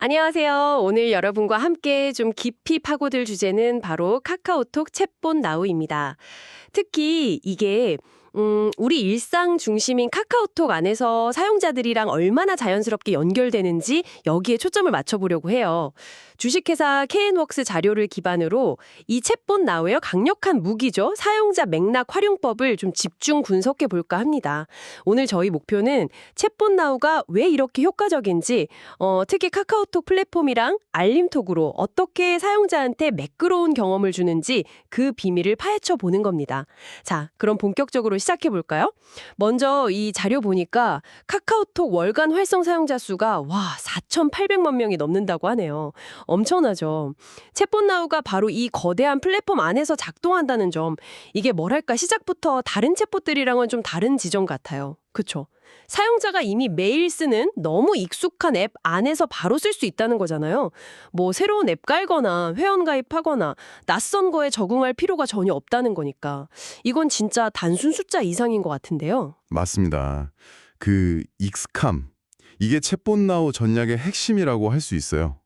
안녕하세요. 오늘 여러분과 함께 좀 깊이 파고들 주제는 바로 카카오톡 챗봇 나우입니다. 특히 이게 우리 일상 중심인 카카오톡 안에서 사용자들이랑 얼마나 자연스럽게 연결되는지 여기에 초점을 맞춰보려고 해요. 주식회사 KN웍스 자료를 기반으로 이 챗봇 나우의 강력한 무기죠. 사용자 맥락 활용법을 좀 집중 분석해 볼까 합니다. 오늘 저희 목표는 챗봇 나우가 왜 이렇게 효과적인지, 특히 카카오톡 플랫폼이랑 알림톡으로 어떻게 사용자한테 매끄러운 경험을 주는지 그 비밀을 파헤쳐 보는 겁니다. 자, 그럼 본격적으로 시작해 볼까요? 먼저 이 자료 보니까 카카오톡 월간 활성 사용자 수가 4,800만 명이 넘는다고 하네요. 엄청나죠. 챗봇 나우가 바로 이 거대한 플랫폼 안에서 작동한다는 점, 이게 뭐랄까 시작부터 다른 챗봇들이랑은 좀 다른 지점 같아요. 그쵸? 사용자가 이미 매일 쓰는 너무 익숙한 앱 안에서 바로 쓸 수 있다는 거잖아요. 뭐 새로운 앱 깔거나 회원가입하거나 낯선 거에 적응할 필요가 전혀 없다는 거니까. 이건 진짜 단순 숫자 이상인 것 같은데요. 맞습니다. 그 익스캄, 이게 챗봇 나우 전략의 핵심이라고 할 수 있어요.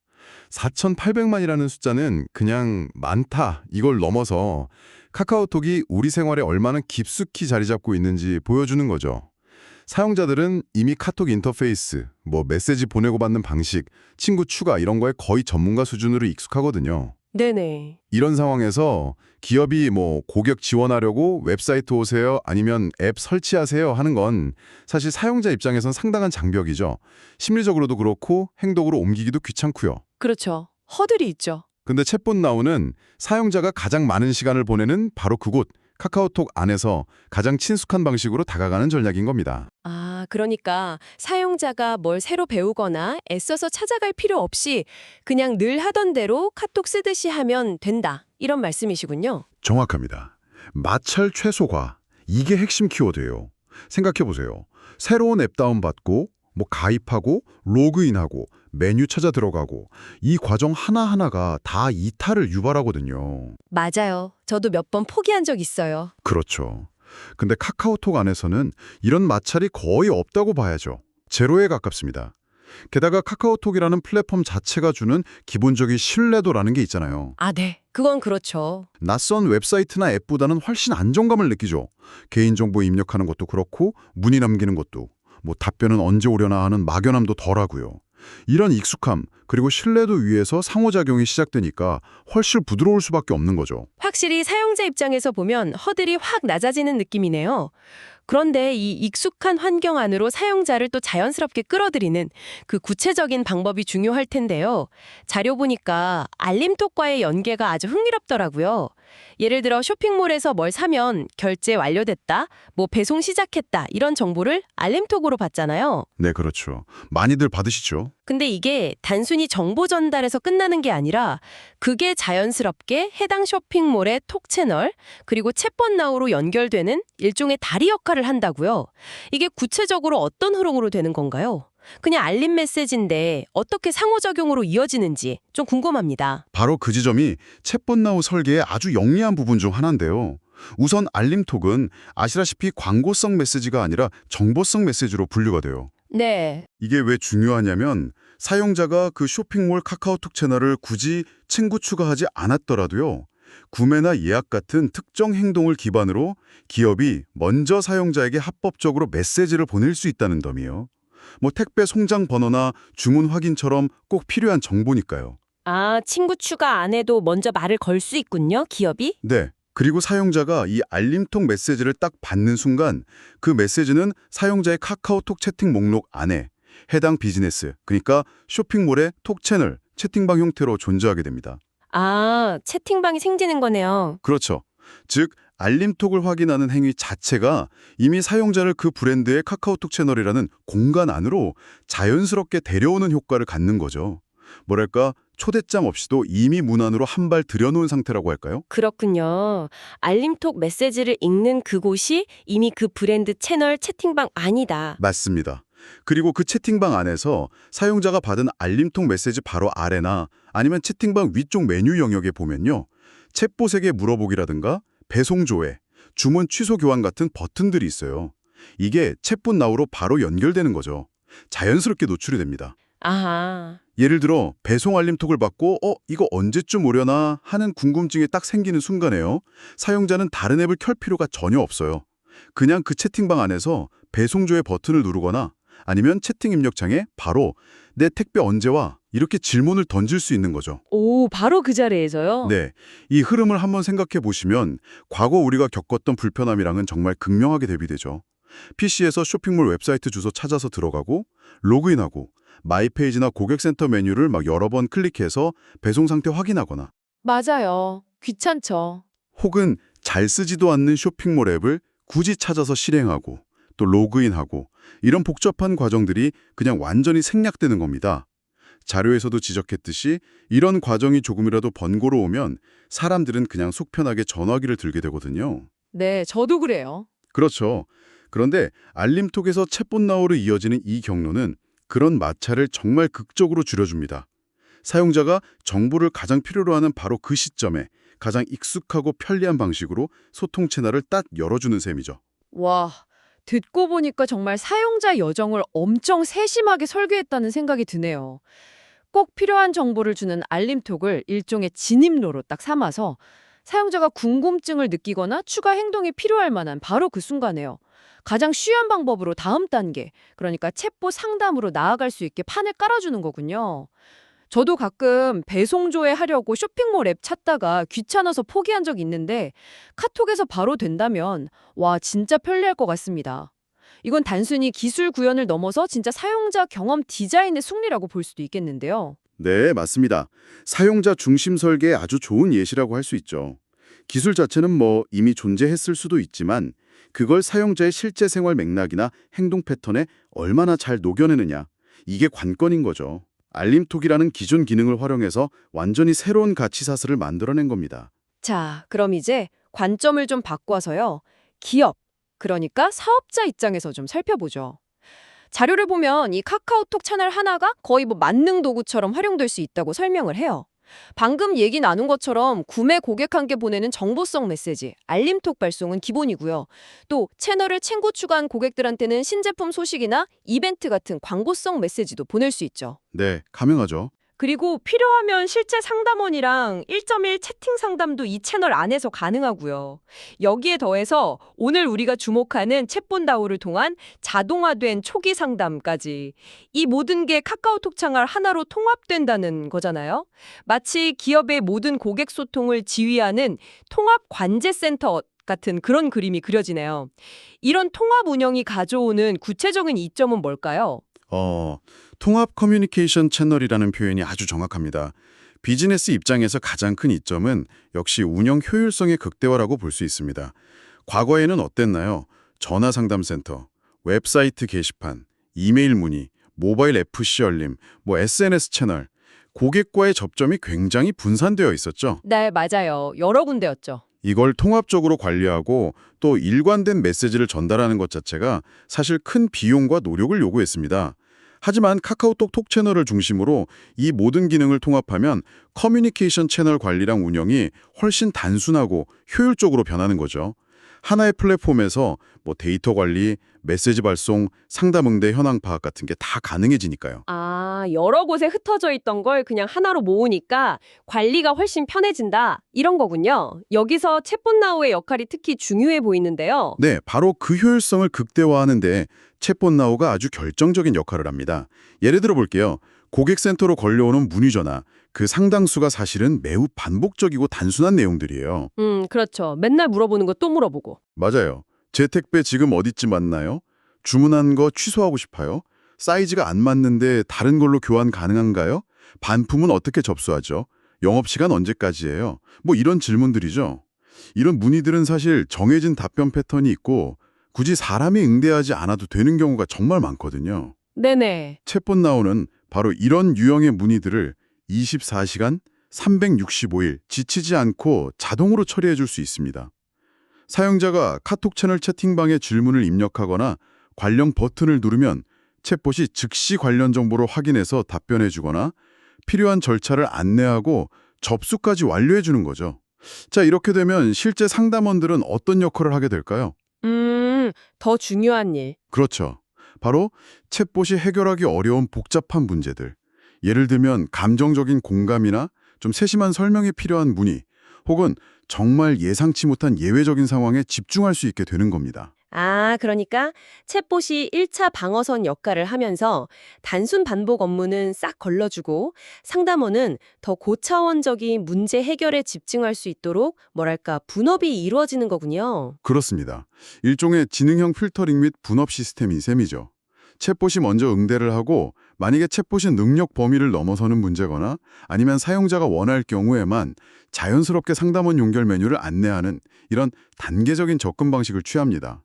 4,800만이라는 숫자는 그냥 많다, 이걸 넘어서 카카오톡이 우리 생활에 얼마나 깊숙이 자리 잡고 있는지 보여주는 거죠. 사용자들은 이미 카톡 인터페이스, 메시지 보내고 받는 방식, 친구 추가 이런 거에 거의 전문가 수준으로 익숙하거든요. 네네. 이런 상황에서 기업이 고객 지원하려고 웹사이트 오세요 아니면 앱 설치하세요 하는 건 사실 사용자 입장에선 상당한 장벽이죠. 심리적으로도 그렇고 행동으로 옮기기도 귀찮고요. 그렇죠. 허들이 있죠. 근데 챗봇 나우는 사용자가 가장 많은 시간을 보내는 바로 그곳, 카카오톡 안에서 가장 친숙한 방식으로 다가가는 전략인 겁니다. 그러니까 사용자가 뭘 새로 배우거나 애써서 찾아갈 필요 없이 그냥 늘 하던 대로 카톡 쓰듯이 하면 된다. 이런 말씀이시군요. 정확합니다. 마찰 최소화, 이게 핵심 키워드예요. 생각해보세요. 새로운 앱 다운받고 가입하고 로그인하고 메뉴 찾아 들어가고 이 과정 하나하나가 다 이탈을 유발하거든요. 맞아요. 저도 몇 번 포기한 적 있어요. 그렇죠. 근데 카카오톡 안에서는 이런 마찰이 거의 없다고 봐야죠. 제로에 가깝습니다. 게다가 카카오톡이라는 플랫폼 자체가 주는 기본적인 신뢰도라는 게 있잖아요. 네. 그건 그렇죠. 낯선 웹사이트나 앱보다는 훨씬 안정감을 느끼죠. 개인정보 입력하는 것도 그렇고 문의 남기는 것도, 답변은 언제 오려나 하는 막연함도 덜하고요. 이런 익숙함 그리고 신뢰도 위에서 상호작용이 시작되니까 훨씬 부드러울 수밖에 없는 거죠. 확실히 사용자 입장에서 보면 허들이 확 낮아지는 느낌이네요. 그런데 이 익숙한 환경 안으로 사용자를 또 자연스럽게 끌어들이는 그 구체적인 방법이 중요할 텐데요. 자료 보니까 알림톡과의 연계가 아주 흥미롭더라고요. 예를 들어 쇼핑몰에서 뭘 사면 결제 완료됐다, 배송 시작했다 이런 정보를 알림톡으로 받잖아요. 네, 그렇죠. 많이들 받으시죠. 근데 이게 단순히 정보 전달에서 끝나는 게 아니라 그게 자연스럽게 해당 쇼핑몰의 톡 채널 그리고 챗봇 나우로 연결되는 일종의 다리 역할을 한다고요. 이게 구체적으로 어떤 흐름으로 되는 건가요? 그냥 알림 메시지인데 어떻게 상호작용으로 이어지는지 좀 궁금합니다. 바로 그 지점이 챗봇 나우 설계의 아주 영리한 부분 중 하나인데요. 우선 알림톡은 아시다시피 광고성 메시지가 아니라 정보성 메시지로 분류가 돼요. 네. 이게 왜 중요하냐면 사용자가 그 쇼핑몰 카카오톡 채널을 굳이 친구 추가하지 않았더라도요. 구매나 예약 같은 특정 행동을 기반으로 기업이 먼저 사용자에게 합법적으로 메시지를 보낼 수 있다는 점이에요. 택배 송장 번호나 주문 확인처럼 꼭 필요한 정보니까요. 친구 추가 안 해도 먼저 말을 걸 수 있군요, 기업이? 네. 그리고 사용자가 이 알림톡 메시지를 딱 받는 순간 그 메시지는 사용자의 카카오톡 채팅 목록 안에 해당 비즈니스, 그러니까 쇼핑몰의 톡 채널, 채팅방 형태로 존재하게 됩니다. 채팅방이 생기는 거네요. 그렇죠. 즉, 알림톡을 확인하는 행위 자체가 이미 사용자를 그 브랜드의 카카오톡 채널이라는 공간 안으로 자연스럽게 데려오는 효과를 갖는 거죠. 뭐랄까, 초대장 없이도 이미 문 안으로 한 발 들여놓은 상태라고 할까요? 그렇군요. 알림톡 메시지를 읽는 그곳이 이미 그 브랜드 채널 채팅방 안이다. 맞습니다. 그리고 그 채팅방 안에서 사용자가 받은 알림톡 메시지 바로 아래나 아니면 채팅방 위쪽 메뉴 영역에 보면요. 챗봇에게 물어보기라든가 배송 조회, 주문 취소 교환 같은 버튼들이 있어요. 이게 챗봇 나우로 바로 연결되는 거죠. 자연스럽게 노출이 됩니다. 아하. 예를 들어 배송 알림톡을 받고 이거 언제쯤 오려나 하는 궁금증이 딱 생기는 순간에요. 사용자는 다른 앱을 켤 필요가 전혀 없어요. 그냥 그 채팅방 안에서 배송조의 버튼을 누르거나 아니면 채팅 입력창에 바로 내 택배 언제 와? 이렇게 질문을 던질 수 있는 거죠. 오, 바로 그 자리에서요? 네, 이 흐름을 한번 생각해 보시면 과거 우리가 겪었던 불편함이랑은 정말 극명하게 대비되죠. PC에서 쇼핑몰 웹사이트 주소 찾아서 들어가고 로그인하고 마이페이지나 고객센터 메뉴를 막 여러 번 클릭해서 배송 상태 확인하거나 맞아요. 귀찮죠. 혹은 잘 쓰지도 않는 쇼핑몰 앱을 굳이 찾아서 실행하고 또 로그인하고 이런 복잡한 과정들이 그냥 완전히 생략되는 겁니다. 자료에서도 지적했듯이 이런 과정이 조금이라도 번거로우면 사람들은 그냥 속 편하게 전화기를 들게 되거든요. 네, 저도 그래요. 그렇죠. 그런데 알림톡에서 챗봇 나우로 이어지는 이 경로는 그런 마찰을 정말 극적으로 줄여줍니다. 사용자가 정보를 가장 필요로 하는 바로 그 시점에 가장 익숙하고 편리한 방식으로 소통 채널을 딱 열어주는 셈이죠. 와, 듣고 보니까 정말 사용자 여정을 엄청 세심하게 설계했다는 생각이 드네요. 꼭 필요한 정보를 주는 알림톡을 일종의 진입로로 딱 삼아서 사용자가 궁금증을 느끼거나 추가 행동이 필요할 만한 바로 그 순간에요. 가장 쉬운 방법으로 다음 단계, 그러니까 챗봇 상담으로 나아갈 수 있게 판을 깔아주는 거군요. 저도 가끔 배송조회 하려고 쇼핑몰 앱 찾다가 귀찮아서 포기한 적 있는데 카톡에서 바로 된다면 와, 진짜 편리할 것 같습니다. 이건 단순히 기술 구현을 넘어서 진짜 사용자 경험 디자인의 승리라고 볼 수도 있겠는데요. 네, 맞습니다. 사용자 중심 설계의 아주 좋은 예시라고 할 수 있죠. 기술 자체는 이미 존재했을 수도 있지만 그걸 사용자의 실제 생활 맥락이나 행동 패턴에 얼마나 잘 녹여내느냐, 이게 관건인 거죠. 알림톡이라는 기존 기능을 활용해서 완전히 새로운 가치 사슬을 만들어낸 겁니다. 자, 그럼 이제 관점을 좀 바꿔서요. 기업, 그러니까 사업자 입장에서 좀 살펴보죠. 자료를 보면 이 카카오톡 채널 하나가 거의 만능 도구처럼 활용될 수 있다고 설명을 해요. 방금 얘기 나눈 것처럼 구매 고객한테 보내는 정보성 메시지, 알림톡 발송은 기본이고요. 또 채널을 친구 추가한 고객들한테는 신제품 소식이나 이벤트 같은 광고성 메시지도 보낼 수 있죠. 네, 가능하죠. 그리고 필요하면 실제 상담원이랑 1:1 채팅 상담도 이 채널 안에서 가능하고요. 여기에 더해서 오늘 우리가 주목하는 챗봇 나우를 통한 자동화된 초기 상담까지 이 모든 게 카카오톡 창을 하나로 통합된다는 거잖아요. 마치 기업의 모든 고객 소통을 지휘하는 통합 관제센터 같은 그런 그림이 그려지네요. 이런 통합 운영이 가져오는 구체적인 이점은 뭘까요? 통합 커뮤니케이션 채널이라는 표현이 아주 정확합니다. 비즈니스 입장에서 가장 큰 이점은 역시 운영 효율성의 극대화라고 볼 수 있습니다. 과거에는 어땠나요? 전화 상담센터, 웹사이트 게시판, 이메일 문의, 모바일 FC 알림, SNS 채널, 고객과의 접점이 굉장히 분산되어 있었죠. 네, 맞아요. 여러 군데였죠. 이걸 통합적으로 관리하고 또 일관된 메시지를 전달하는 것 자체가 사실 큰 비용과 노력을 요구했습니다. 하지만 카카오톡 톡 채널을 중심으로 이 모든 기능을 통합하면 커뮤니케이션 채널 관리랑 운영이 훨씬 단순하고 효율적으로 변하는 거죠. 하나의 플랫폼에서 데이터 관리, 메시지 발송, 상담 응대 현황 파악 같은 게 다 가능해지니까요. 아, 여러 곳에 흩어져 있던 걸 그냥 하나로 모으니까 관리가 훨씬 편해진다. 이런 거군요. 여기서 챗봇 나우의 역할이 특히 중요해 보이는데요. 네, 바로 그 효율성을 극대화하는데 챗봇 나우가 아주 결정적인 역할을 합니다. 예를 들어 볼게요. 고객센터로 걸려오는 문의 전화, 그 상당수가 사실은 매우 반복적이고 단순한 내용들이에요. 그렇죠. 맨날 물어보는 거 또 물어보고. 맞아요. 제 택배 지금 어디쯤 왔나요? 주문한 거 취소하고 싶어요? 사이즈가 안 맞는데 다른 걸로 교환 가능한가요? 반품은 어떻게 접수하죠? 영업시간 언제까지예요? 이런 질문들이죠. 이런 문의들은 사실 정해진 답변 패턴이 있고 굳이 사람이 응대하지 않아도 되는 경우가 정말 많거든요. 네네. 챗봇 나우는 바로 이런 유형의 문의들을 24시간 365일 지치지 않고 자동으로 처리해 줄 수 있습니다. 사용자가 카톡 채널 채팅방에 질문을 입력하거나 관련 버튼을 누르면 챗봇이 즉시 관련 정보를 확인해서 답변해 주거나 필요한 절차를 안내하고 접수까지 완료해 주는 거죠. 자, 이렇게 되면 실제 상담원들은 어떤 역할을 하게 될까요? 더 중요한 일. 그렇죠. 바로 챗봇이 해결하기 어려운 복잡한 문제들. 예를 들면 감정적인 공감이나 좀 세심한 설명이 필요한 문의, 혹은 정말 예상치 못한 예외적인 상황에 집중할 수 있게 되는 겁니다. 아, 그러니까 챗봇이 1차 방어선 역할을 하면서 단순 반복 업무는 싹 걸러주고 상담원은 더 고차원적인 문제 해결에 집중할 수 있도록 뭐랄까 분업이 이루어지는 거군요. 그렇습니다. 일종의 지능형 필터링 및 분업 시스템인 셈이죠. 챗봇이 먼저 응대를 하고 만약에 챗봇이 능력 범위를 넘어서는 문제거나 아니면 사용자가 원할 경우에만 자연스럽게 상담원 연결 메뉴를 안내하는 이런 단계적인 접근 방식을 취합니다.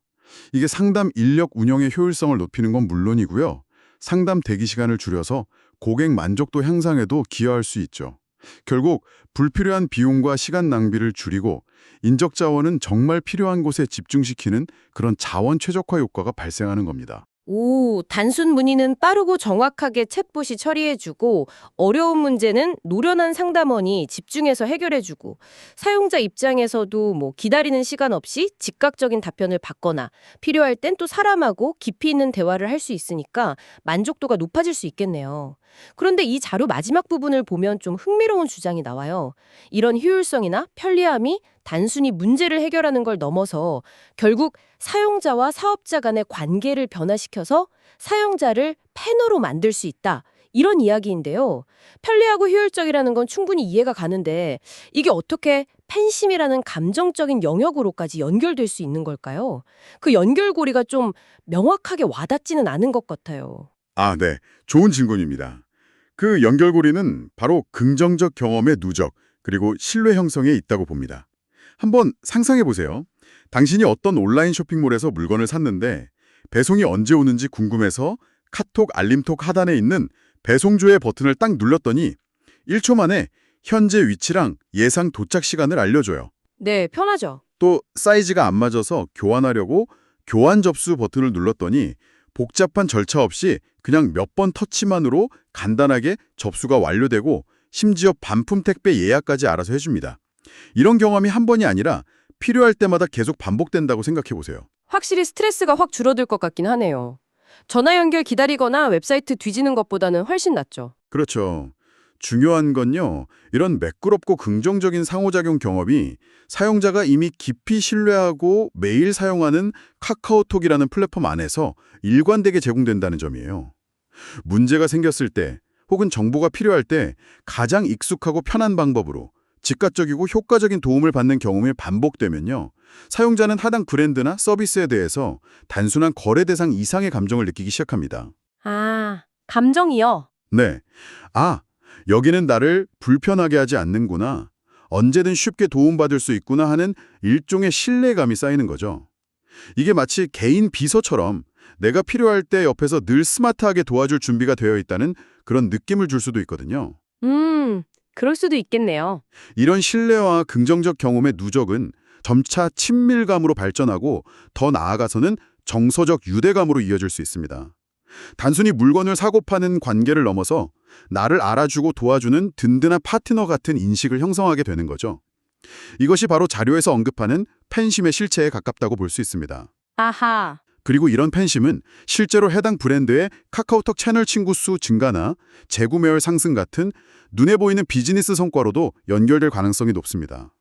이게 상담 인력 운영의 효율성을 높이는 건 물론이고요. 상담 대기 시간을 줄여서 고객 만족도 향상에도 기여할 수 있죠. 결국 불필요한 비용과 시간 낭비를 줄이고 인적 자원은 정말 필요한 곳에 집중시키는 그런 자원 최적화 효과가 발생하는 겁니다. 오, 단순 문의는 빠르고 정확하게 챗봇이 처리해주고 어려운 문제는 노련한 상담원이 집중해서 해결해주고 사용자 입장에서도 뭐 기다리는 시간 없이 즉각적인 답변을 받거나 필요할 땐 또 사람하고 깊이 있는 대화를 할 수 있으니까 만족도가 높아질 수 있겠네요. 그런데 이 자료 마지막 부분을 보면 좀 흥미로운 주장이 나와요. 이런 효율성이나 편리함이 단순히 문제를 해결하는 걸 넘어서 결국 사용자와 사업자 간의 관계를 변화시켜서 사용자를 패너로 만들 수 있다. 이런 이야기인데요. 편리하고 효율적이라는 건 충분히 이해가 가는데 이게 어떻게 팬심이라는 감정적인 영역으로까지 연결될 수 있는 걸까요? 그 연결고리가 좀 명확하게 와닿지는 않은 것 같아요. 아, 네. 좋은 질문입니다. 그 연결고리는 바로 긍정적 경험의 누적, 그리고 신뢰 형성에 있다고 봅니다. 한번 상상해 보세요. 당신이 어떤 온라인 쇼핑몰에서 물건을 샀는데 배송이 언제 오는지 궁금해서 카톡 알림톡 하단에 있는 배송조회 버튼을 딱 눌렀더니 1초 만에 현재 위치랑 예상 도착 시간을 알려줘요. 네, 편하죠. 또 사이즈가 안 맞아서 교환하려고 교환 접수 버튼을 눌렀더니 복잡한 절차 없이 그냥 몇 번 터치만으로 간단하게 접수가 완료되고 심지어 반품 택배 예약까지 알아서 해줍니다. 이런 경험이 한 번이 아니라 필요할 때마다 계속 반복된다고 생각해 보세요. 확실히 스트레스가 확 줄어들 것 같긴 하네요. 전화 연결 기다리거나 웹사이트 뒤지는 것보다는 훨씬 낫죠. 그렇죠. 중요한 건요, 이런 매끄럽고 긍정적인 상호작용 경험이 사용자가 이미 깊이 신뢰하고 매일 사용하는 카카오톡이라는 플랫폼 안에서 일관되게 제공된다는 점이에요. 문제가 생겼을 때 혹은 정보가 필요할 때 가장 익숙하고 편한 방법으로 즉각적이고 효과적인 도움을 받는 경험이 반복되면요, 사용자는 하단 브랜드나 서비스에 대해서 단순한 거래 대상 이상의 감정을 느끼기 시작합니다. 아, 감정이요? 네. 아, 여기는 나를 불편하게 하지 않는구나. 언제든 쉽게 도움받을 수 있구나 하는 일종의 신뢰감이 쌓이는 거죠. 이게 마치 개인 비서처럼 내가 필요할 때 옆에서 늘 스마트하게 도와줄 준비가 되어 있다는 그런 느낌을 줄 수도 있거든요. 그럴 수도 있겠네요. 이런 신뢰와 긍정적 경험의 누적은 점차 친밀감으로 발전하고 더 나아가서는 정서적 유대감으로 이어질 수 있습니다. 단순히 물건을 사고 파는 관계를 넘어서 나를 알아주고 도와주는 든든한 파트너 같은 인식을 형성하게 되는 거죠. 이것이 바로 자료에서 언급하는 팬심의 실체에 가깝다고 볼 수 있습니다. 아하. 그리고 이런 팬심은 실제로 해당 브랜드의 카카오톡 채널 친구 수 증가나 재구매율 상승 같은 눈에 보이는 비즈니스 성과로도 연결될 가능성이 높습니다.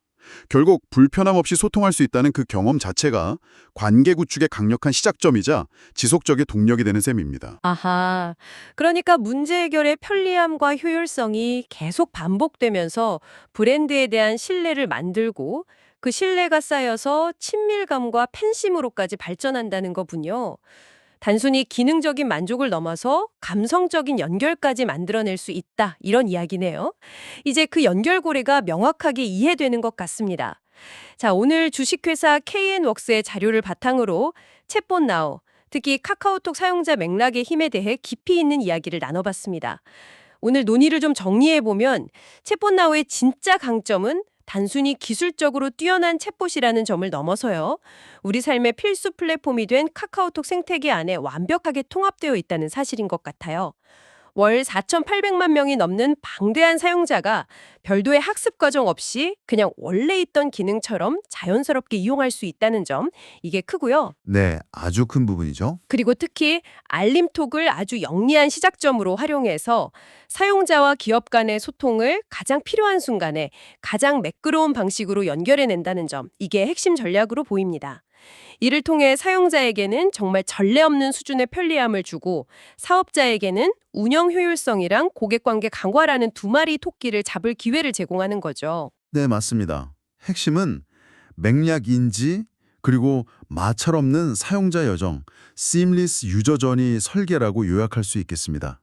결국 불편함 없이 소통할 수 있다는 그 경험 자체가 관계 구축의 강력한 시작점이자 지속적인 동력이 되는 셈입니다. 아하. 그러니까 문제 해결의 편리함과 효율성이 계속 반복되면서 브랜드에 대한 신뢰를 만들고 그 신뢰가 쌓여서 친밀감과 팬심으로까지 발전한다는 거군요. 단순히 기능적인 만족을 넘어서 감성적인 연결까지 만들어낼 수 있다. 이런 이야기네요. 이제 그 연결고리가 명확하게 이해되는 것 같습니다. 자, 오늘 주식회사 KN웍스의 자료를 바탕으로 챗봇 나우, 특히 카카오톡 사용자 맥락의 힘에 대해 깊이 있는 이야기를 나눠봤습니다. 오늘 논의를 좀 정리해보면 챗봇 나우의 진짜 강점은 단순히 기술적으로 뛰어난 챗봇이라는 점을 넘어서요, 우리 삶의 필수 플랫폼이 된 카카오톡 생태계 안에 완벽하게 통합되어 있다는 사실인 것 같아요. 월 4,800만 명이 넘는 방대한 사용자가 별도의 학습 과정 없이 그냥 원래 있던 기능처럼 자연스럽게 이용할 수 있다는 점, 이게 크고요. 네, 아주 큰 부분이죠. 그리고 특히 알림톡을 아주 영리한 시작점으로 활용해서 사용자와 기업 간의 소통을 가장 필요한 순간에 가장 매끄러운 방식으로 연결해낸다는 점, 이게 핵심 전략으로 보입니다. 이를 통해 사용자에게는 정말 전례 없는 수준의 편리함을 주고 사업자에게는 운영 효율성이랑 고객관계 강화라는 두 마리 토끼를 잡을 기회를 제공하는 거죠. 네, 맞습니다. 핵심은 맥락 인지 그리고 마찰 없는 사용자 여정, seamless 유저 저니 설계라고 요약할 수 있겠습니다.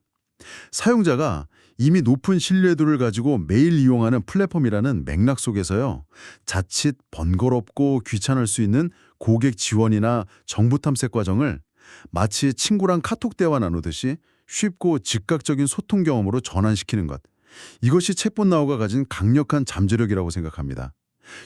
사용자가 이미 높은 신뢰도를 가지고 매일 이용하는 플랫폼이라는 맥락 속에서요. 자칫 번거롭고 귀찮을 수 있는 고객 지원이나 정보 탐색 과정을 마치 친구랑 카톡 대화 나누듯이 쉽고 즉각적인 소통 경험으로 전환시키는 것. 이것이 챗봇 나우가 가진 강력한 잠재력이라고 생각합니다.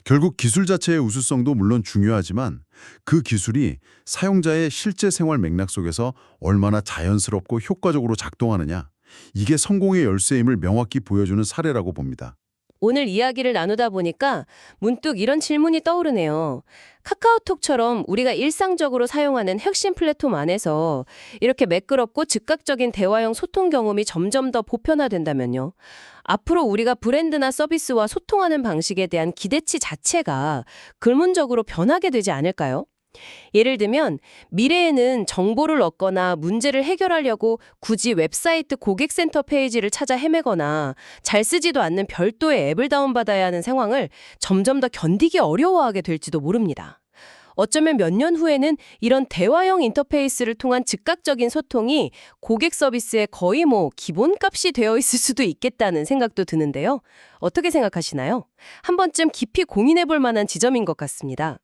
결국 기술 자체의 우수성도 물론 중요하지만 그 기술이 사용자의 실제 생활 맥락 속에서 얼마나 자연스럽고 효과적으로 작동하느냐, 이게 성공의 열쇠임을 명확히 보여주는 사례라고 봅니다. 오늘 이야기를 나누다 보니까 문득 이런 질문이 떠오르네요. 카카오톡처럼 우리가 일상적으로 사용하는 핵심 플랫폼 안에서 이렇게 매끄럽고 즉각적인 대화형 소통 경험이 점점 더 보편화된다면요. 앞으로 우리가 브랜드나 서비스와 소통하는 방식에 대한 기대치 자체가 근본적으로 변하게 되지 않을까요? 예를 들면 미래에는 정보를 얻거나 문제를 해결하려고 굳이 웹사이트 고객센터 페이지를 찾아 헤매거나 잘 쓰지도 않는 별도의 앱을 다운받아야 하는 상황을 점점 더 견디기 어려워하게 될지도 모릅니다. 어쩌면 몇 년 후에는 이런 대화형 인터페이스를 통한 즉각적인 소통이 고객 서비스의 거의 기본값이 되어 있을 수도 있겠다는 생각도 드는데요. 어떻게 생각하시나요? 한 번쯤 깊이 고민해 볼 만한 지점인 것 같습니다.